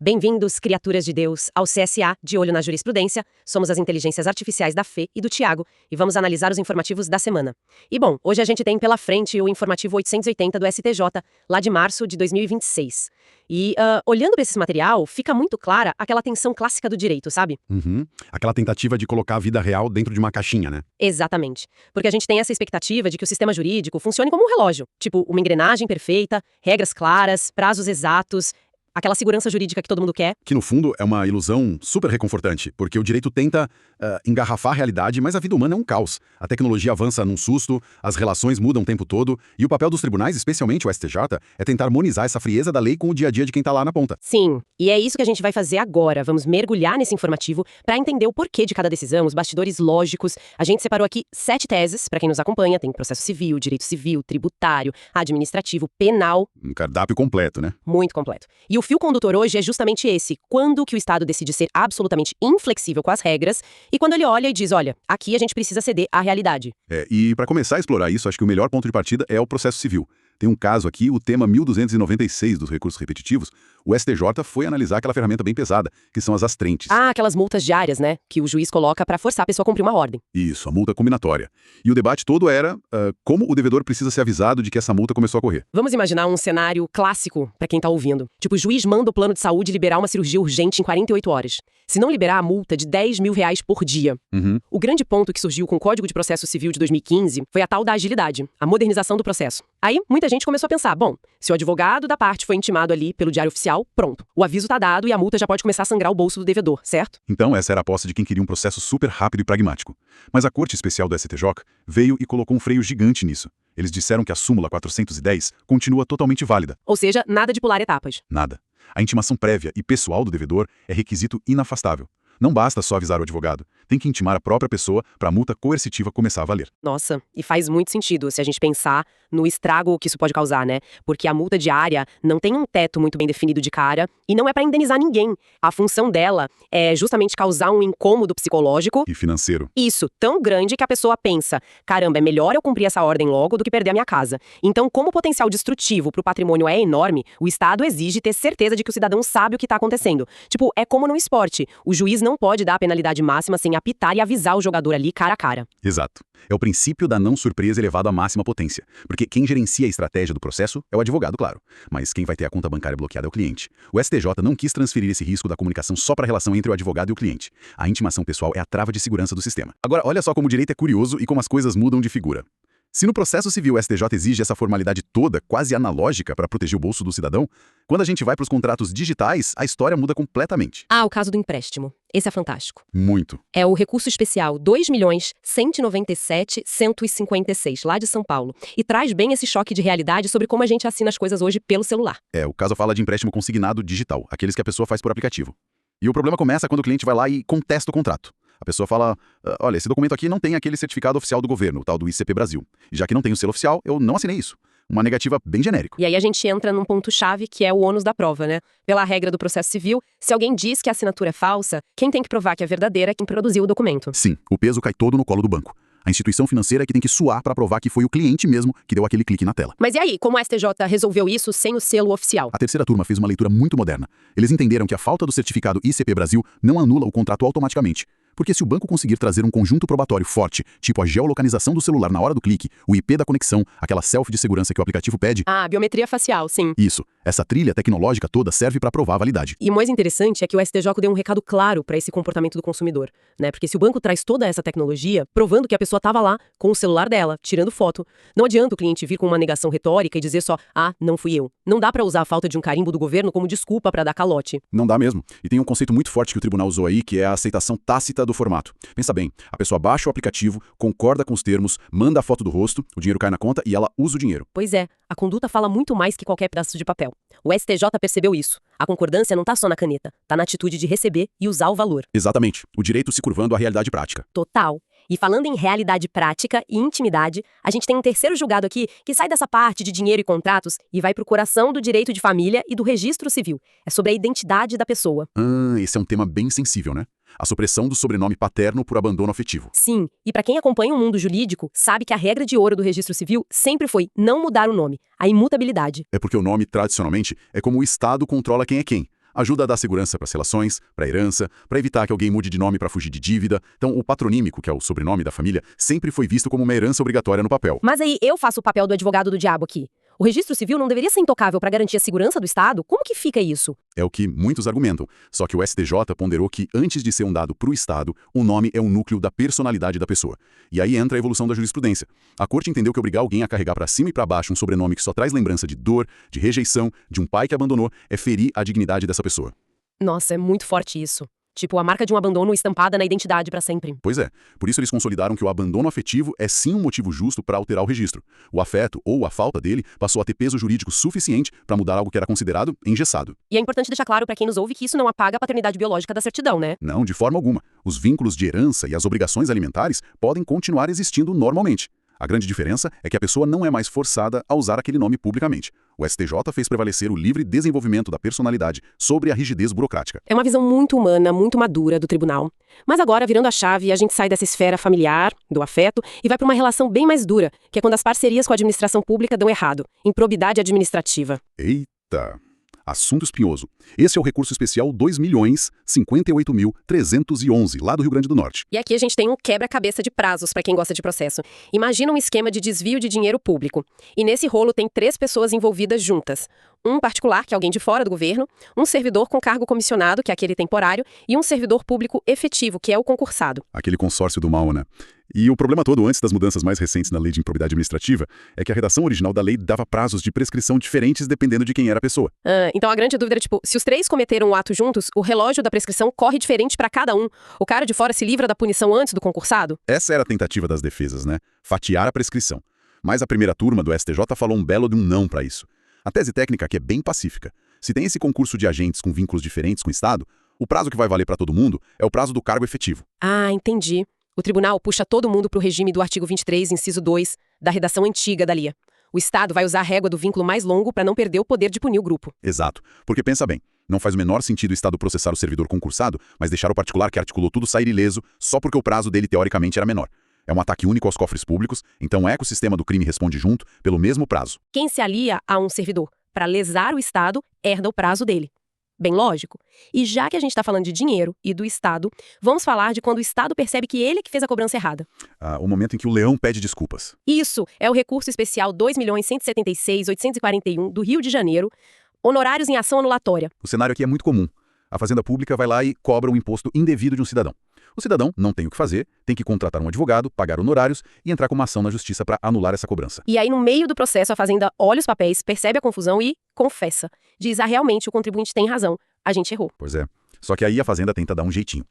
Bem-vindos, criaturas de Deus, ao CSA, de olho na jurisprudência. Somos as inteligências artificiais da Fê e do Tiago e vamos analisar os informativos da semana. E bom, hoje a gente tem pela frente o informativo 880 do STJ, lá de março de 2026. E, olhando para esse material, fica muito clara aquela tensão clássica do direito, sabe? Aquela tentativa de colocar a vida real dentro de uma caixinha, né? Exatamente. Porque a gente tem essa expectativa de que o sistema jurídico funcione como um relógio. Tipo, uma engrenagem perfeita, regras claras, prazos exatos, aquela segurança jurídica que todo mundo quer. Que no fundo é uma ilusão super reconfortante, porque o direito tenta engarrafar a realidade, mas a vida humana é um caos. A tecnologia avança num susto, as relações mudam o tempo todo, e o papel dos tribunais, especialmente o STJ, é tentar harmonizar essa frieza da lei com o dia a dia de quem tá lá na ponta. Sim, e é isso que a gente vai fazer agora. Vamos mergulhar nesse informativo para entender o porquê de cada decisão, os bastidores lógicos. A gente separou aqui 7 teses, para quem nos acompanha. Tem processo civil, direito civil, tributário, administrativo, penal. Um cardápio completo, né? Muito completo. E o fio condutor hoje é justamente esse: quando que o Estado decide ser absolutamente inflexível com as regras e quando ele olha e diz, olha, aqui a gente precisa ceder à realidade. E para começar a explorar isso, acho que o melhor ponto de partida é o processo civil. Tem um caso aqui, o tema 1296 dos recursos repetitivos, o STJ foi analisar aquela ferramenta bem pesada, que são as astrentes. Ah, aquelas multas diárias, né, que o juiz coloca para forçar a pessoa a cumprir uma ordem. Isso, a multa combinatória. E o debate todo era como o devedor precisa ser avisado de que essa multa começou a correr. Vamos imaginar um cenário clássico para quem tá ouvindo. Tipo, o juiz manda o plano de saúde liberar uma cirurgia urgente em 48 horas. Se não liberar a multa de R$10 mil por dia. O grande ponto que surgiu com o Código de Processo Civil de 2015 foi a tal da agilidade, a modernização do processo. Aí, muita gente começou a pensar, bom, se o advogado da parte foi intimado ali pelo diário oficial, pronto. O aviso tá dado e a multa já pode começar a sangrar o bolso do devedor, certo? Então, essa era a aposta de quem queria um processo super rápido e pragmático. Mas a Corte Especial do STJ veio e colocou um freio gigante nisso. Eles disseram que a súmula 410 continua totalmente válida. Ou seja, nada de pular etapas. Nada. A intimação prévia e pessoal do devedor é requisito inafastável. Não basta só avisar o advogado. Tem que intimar a própria pessoa para a multa coercitiva começar a valer. Nossa, e faz muito sentido se a gente pensar no estrago que isso pode causar, né? Porque a multa diária não tem um teto muito bem definido de cara e não é para indenizar ninguém. A função dela é justamente causar um incômodo psicológico E financeiro. Isso, tão grande que a pessoa pensa, caramba, é melhor eu cumprir essa ordem logo do que perder a minha casa. Então, como o potencial destrutivo pro patrimônio é enorme, o Estado exige ter certeza de que o cidadão sabe o que tá acontecendo. Tipo, é como no esporte, o juiz não pode dar a penalidade máxima sem apitar e avisar o jogador ali cara a cara. Exato. É o princípio da não surpresa elevado à máxima potência. Porque quem gerencia a estratégia do processo é o advogado, claro. Mas quem vai ter a conta bancária bloqueada é o cliente. O STJ não quis transferir esse risco da comunicação só para a relação entre o advogado e o cliente. A intimação pessoal é a trava de segurança do sistema. Agora, olha só como o direito é curioso e como as coisas mudam de figura. Se no processo civil o STJ exige essa formalidade toda, quase analógica, para proteger o bolso do cidadão, quando a gente vai para os contratos digitais, a história muda completamente. Ah, o caso do empréstimo. Esse é fantástico. Muito. É o recurso especial 2.197.156, lá de São Paulo. E traz bem esse choque de realidade sobre como a gente assina as coisas hoje pelo celular. O caso fala de empréstimo consignado digital, aqueles que a pessoa faz por aplicativo. E o problema começa quando o cliente vai lá e contesta o contrato. A pessoa fala, olha, esse documento aqui não tem aquele certificado oficial do governo, o tal do ICP Brasil. E já que não tem o selo oficial, eu não assinei isso. Uma negativa bem genérica. E aí a gente entra num ponto-chave que é o ônus da prova, né? Pela regra do processo civil, se alguém diz que a assinatura é falsa, quem tem que provar que é verdadeira é quem produziu o documento. Sim, o peso cai todo no colo do banco. A instituição financeira é que tem que suar para provar que foi o cliente mesmo que deu aquele clique na tela. Mas e aí, como a STJ resolveu isso sem o selo oficial? A terceira turma fez uma leitura muito moderna. Eles entenderam que a falta do certificado ICP Brasil não anula o contrato automaticamente. Porque se o banco conseguir trazer um conjunto probatório forte, tipo a geolocalização do celular na hora do clique, o IP da conexão, aquela selfie de segurança que o aplicativo pede... Ah, biometria facial, sim. Isso. Essa trilha tecnológica toda serve para provar a validade. E o mais interessante é que o STJ deu um recado claro para esse comportamento do consumidor, né? Porque se o banco traz toda essa tecnologia, provando que a pessoa estava lá com o celular dela, tirando foto, não adianta o cliente vir com uma negação retórica e dizer só, ah, não fui eu. Não dá para usar a falta de um carimbo do governo como desculpa para dar calote. Não dá mesmo. E tem um conceito muito forte que o tribunal usou aí, que é a aceitação tácita do formato. Pensa bem, a pessoa baixa o aplicativo, concorda com os termos, manda a foto do rosto, o dinheiro cai na conta e ela usa o dinheiro. Pois é, a conduta fala muito mais que qualquer pedaço de papel. O STJ percebeu isso. A concordância não tá só na caneta, tá na atitude de receber e usar o valor. Exatamente. O direito se curvando à realidade prática. Total. E falando em realidade prática e intimidade, a gente tem um terceiro julgado aqui que sai dessa parte de dinheiro e contratos e vai pro coração do direito de família e do registro civil. É sobre a identidade da pessoa. Esse é um tema bem sensível, né? A supressão do sobrenome paterno por abandono afetivo. Sim, e para quem acompanha o mundo jurídico, sabe que a regra de ouro do registro civil sempre foi não mudar o nome, a imutabilidade. É porque o nome, tradicionalmente, é como o Estado controla quem é quem. Ajuda a dar segurança para as relações, para a herança, para evitar que alguém mude de nome para fugir de dívida. Então, o patronímico, que é o sobrenome da família, sempre foi visto como uma herança obrigatória no papel. Mas aí eu faço o papel do advogado do diabo aqui. O registro civil não deveria ser intocável para garantir a segurança do Estado? Como que fica isso? É o que muitos argumentam. Só que o STJ ponderou que, antes de ser um dado para o Estado, o nome é um núcleo da personalidade da pessoa. E aí entra a evolução da jurisprudência. A Corte entendeu que obrigar alguém a carregar para cima e para baixo um sobrenome que só traz lembrança de dor, de rejeição, de um pai que abandonou, é ferir a dignidade dessa pessoa. Nossa, é muito forte isso. Tipo, a marca de um abandono estampada na identidade para sempre. Pois é. Por isso eles consolidaram que o abandono afetivo é sim um motivo justo para alterar o registro. O afeto, ou a falta dele, passou a ter peso jurídico suficiente para mudar algo que era considerado engessado. E é importante deixar claro para quem nos ouve que isso não apaga a paternidade biológica da certidão, né? Não, de forma alguma. Os vínculos de herança e as obrigações alimentares podem continuar existindo normalmente. A grande diferença é que a pessoa não é mais forçada a usar aquele nome publicamente. O STJ fez prevalecer o livre desenvolvimento da personalidade sobre a rigidez burocrática. É uma visão muito humana, muito madura do tribunal. Mas agora, virando a chave, a gente sai dessa esfera familiar, do afeto, e vai para uma relação bem mais dura, que é quando as parcerias com a administração pública dão errado. Improbidade administrativa. Eita! Assunto espinhoso. Esse é o recurso especial 2.058.311, lá do Rio Grande do Norte. E aqui a gente tem um quebra-cabeça de prazos para quem gosta de processo. Imagina um esquema de desvio de dinheiro público. E nesse rolo tem 3 pessoas envolvidas juntas. Um particular, que é alguém de fora do governo, um servidor com cargo comissionado, que é aquele temporário, e um servidor público efetivo, que é o concursado. Aquele consórcio do mal, né? E o problema todo, antes das mudanças mais recentes na lei de improbidade administrativa, é que a redação original da lei dava prazos de prescrição diferentes dependendo de quem era a pessoa. Então a grande dúvida era, se os 3 cometeram o ato juntos, o relógio da prescrição corre diferente para cada um. O cara de fora se livra da punição antes do concursado? Essa era a tentativa das defesas, né? Fatiar a prescrição. Mas a primeira turma do STJ falou um belo de um não para isso. A tese técnica aqui é bem pacífica. Se tem esse concurso de agentes com vínculos diferentes com o Estado, o prazo que vai valer para todo mundo é o prazo do cargo efetivo. Ah, entendi. O tribunal puxa todo mundo para o regime do artigo 23, inciso 2, da redação antiga da LIA. O Estado vai usar a régua do vínculo mais longo para não perder o poder de punir o grupo. Exato. Porque pensa bem, não faz o menor sentido o Estado processar o servidor concursado, mas deixar o particular que articulou tudo sair ileso só porque o prazo dele teoricamente era menor. É um ataque único aos cofres públicos, então o ecossistema do crime responde junto pelo mesmo prazo. Quem se alia a um servidor para lesar o Estado herda o prazo dele. Bem lógico. E já que a gente está falando de dinheiro e do Estado, vamos falar de quando o Estado percebe que ele que fez a cobrança errada. O momento em que o leão pede desculpas. Isso é o recurso especial 2.176.841 do Rio de Janeiro, honorários em ação anulatória. O cenário aqui é muito comum. A Fazenda Pública vai lá e cobra um imposto indevido de um cidadão. O cidadão não tem o que fazer, tem que contratar um advogado, pagar honorários e entrar com uma ação na justiça para anular essa cobrança. E aí, no meio do processo, a Fazenda olha os papéis, percebe a confusão e confessa. Diz, realmente, o contribuinte tem razão, a gente errou. Pois é. Só que aí a Fazenda tenta dar um jeitinho.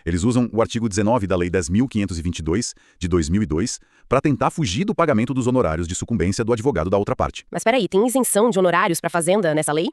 Eles usam o artigo 19 da Lei 10.522, de 2002, para tentar fugir do pagamento dos honorários de sucumbência do advogado da outra parte. Mas peraí, tem isenção de honorários para a Fazenda nessa lei?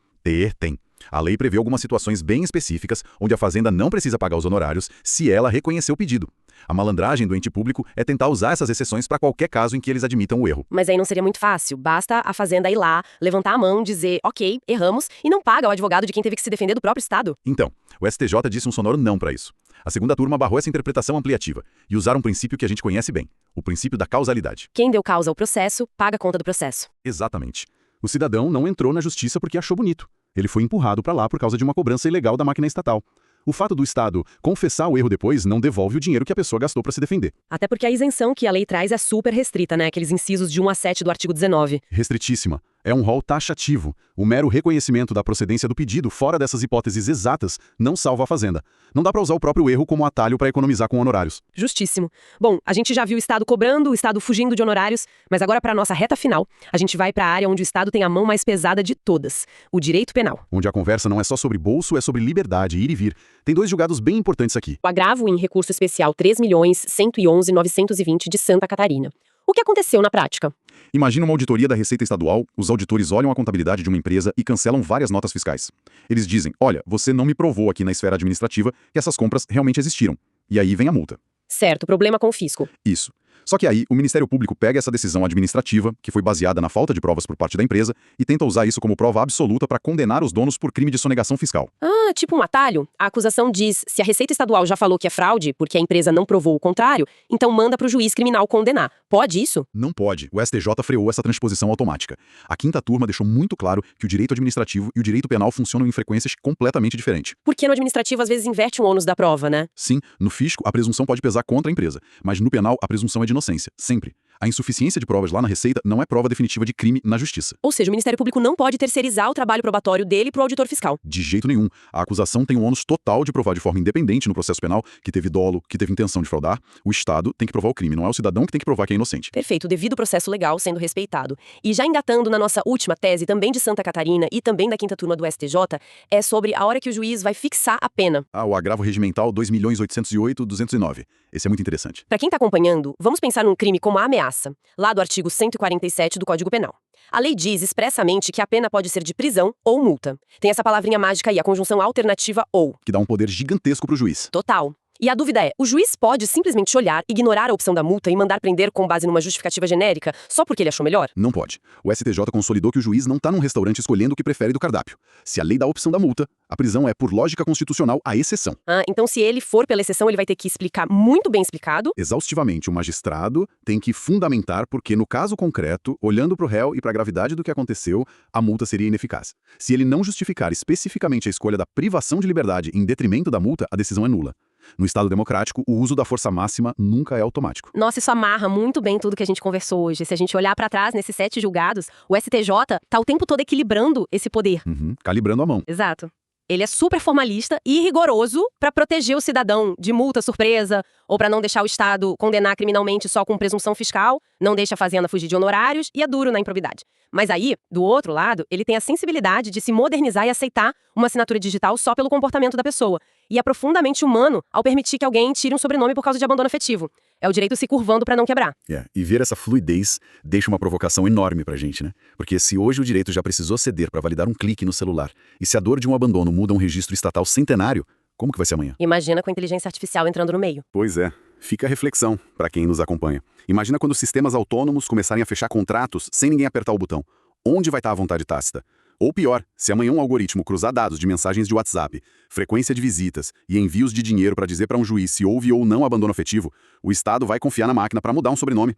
Tem. A lei prevê algumas situações bem específicas onde a Fazenda não precisa pagar os honorários se ela reconhecer o pedido. A malandragem do ente público é tentar usar essas exceções para qualquer caso em que eles admitam o erro. Mas aí não seria muito fácil. Basta a Fazenda ir lá, levantar a mão, dizer, ok, erramos, e não paga o advogado de quem teve que se defender do próprio Estado. Então, o STJ disse um sonoro não para isso. A segunda turma barrou essa interpretação ampliativa e usaram um princípio que a gente conhece bem, o princípio da causalidade. Quem deu causa ao processo, paga a conta do processo. Exatamente. O cidadão não entrou na justiça porque achou bonito. Ele foi empurrado para lá por causa de uma cobrança ilegal da máquina estatal. O fato do Estado confessar o erro depois não devolve o dinheiro que a pessoa gastou para se defender. Até porque a isenção que a lei traz é super restrita, né? Aqueles incisos de 1 a 7 do artigo 19. Restritíssima. É um rol taxativo. O mero reconhecimento da procedência do pedido fora dessas hipóteses exatas não salva a Fazenda. Não dá para usar o próprio erro como atalho para economizar com honorários. Justíssimo. Bom, a gente já viu o Estado cobrando, o Estado fugindo de honorários, mas agora para nossa reta final, a gente vai para a área onde o Estado tem a mão mais pesada de todas, o direito penal. Onde a conversa não é só sobre bolso, é sobre liberdade, ir e vir. Tem 2 julgados bem importantes aqui. O agravo em recurso especial 3.111.920 de Santa Catarina. O que aconteceu na prática? Imagina uma auditoria da Receita Estadual, os auditores olham a contabilidade de uma empresa e cancelam várias notas fiscais. Eles dizem, olha, você não me provou aqui na esfera administrativa que essas compras realmente existiram. E aí vem a multa. Certo, problema com o fisco. Isso. Só que aí, o Ministério Público pega essa decisão administrativa, que foi baseada na falta de provas por parte da empresa, e tenta usar isso como prova absoluta para condenar os donos por crime de sonegação fiscal. Ah, tipo um atalho? A acusação diz, se a Receita Estadual já falou que é fraude, porque a empresa não provou o contrário, então manda para o juiz criminal condenar. Pode isso? Não pode. O STJ freou essa transposição automática. A quinta turma deixou muito claro que o direito administrativo e o direito penal funcionam em frequências completamente diferentes. Porque no administrativo às vezes inverte o ônus da prova, né? Sim, no fisco a presunção pode pesar contra a empresa, mas no penal a presunção é de inocência, sempre. A insuficiência de provas lá na Receita não é prova definitiva de crime na Justiça. Ou seja, o Ministério Público não pode terceirizar o trabalho probatório dele pro auditor fiscal. De jeito nenhum. A acusação tem o ônus total de provar de forma independente no processo penal que teve dolo, que teve intenção de fraudar. O Estado tem que provar o crime, não é o cidadão que tem que provar que é inocente. Perfeito, o devido processo legal sendo respeitado. E já engatando na nossa última tese, também de Santa Catarina e também da quinta turma do STJ, é sobre a hora que o juiz vai fixar a pena. O agravo regimental 2.808.209. Esse é muito interessante. Para quem tá acompanhando, vamos pensar num crime como a ameaça, lá do artigo 147 do Código Penal. A lei diz expressamente que a pena pode ser de prisão ou multa. Tem essa palavrinha mágica aí, a conjunção alternativa ou. Que dá um poder gigantesco pro juiz. Total. E a dúvida é, o juiz pode simplesmente olhar, ignorar a opção da multa e mandar prender com base numa justificativa genérica, só porque ele achou melhor? Não pode. O STJ consolidou que o juiz não tá num restaurante escolhendo o que prefere do cardápio. Se a lei dá a opção da multa, a prisão é, por lógica constitucional, a exceção. Então se ele for pela exceção, ele vai ter que explicar muito bem explicado. Exaustivamente, o magistrado tem que fundamentar porque, no caso concreto, olhando pro réu e pra gravidade do que aconteceu, a multa seria ineficaz. Se ele não justificar especificamente a escolha da privação de liberdade em detrimento da multa, a decisão é nula. No Estado democrático, o uso da força máxima nunca é automático. Nossa, isso amarra muito bem tudo que a gente conversou hoje. Se a gente olhar pra trás nesses 7 julgados, o STJ tá o tempo todo equilibrando esse poder. Calibrando a mão. Exato. Ele é super formalista e rigoroso pra proteger o cidadão de multa surpresa ou pra não deixar o Estado condenar criminalmente só com presunção fiscal, não deixa a Fazenda fugir de honorários e é duro na improbidade. Mas aí, do outro lado, ele tem a sensibilidade de se modernizar e aceitar uma assinatura digital só pelo comportamento da pessoa. E é profundamente humano ao permitir que alguém tire um sobrenome por causa de abandono afetivo. É o direito se curvando pra não quebrar. E ver essa fluidez deixa uma provocação enorme pra gente, né? Porque se hoje o direito já precisou ceder pra validar um clique no celular, e se a dor de um abandono muda um registro estatal centenário, como que vai ser amanhã? Imagina com a inteligência artificial entrando no meio. Pois é. Fica a reflexão pra quem nos acompanha. Imagina quando sistemas autônomos começarem a fechar contratos sem ninguém apertar o botão. Onde vai estar a vontade tácita? Ou pior, se amanhã um algoritmo cruzar dados de mensagens de WhatsApp, frequência de visitas e envios de dinheiro para dizer para um juiz se houve ou não abandono afetivo, o Estado vai confiar na máquina para mudar um sobrenome.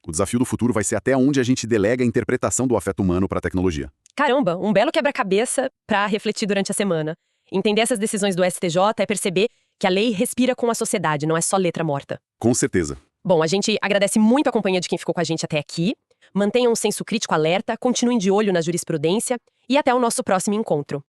O desafio do futuro vai ser até onde a gente delega a interpretação do afeto humano para a tecnologia. Caramba, um belo quebra-cabeça para refletir durante a semana. Entender essas decisões do STJ é perceber que a lei respira com a sociedade, não é só letra morta. Com certeza. Bom, a gente agradece muito a companhia de quem ficou com a gente até aqui. Mantenham um senso crítico alerta, continuem de olho na jurisprudência e até o nosso próximo encontro.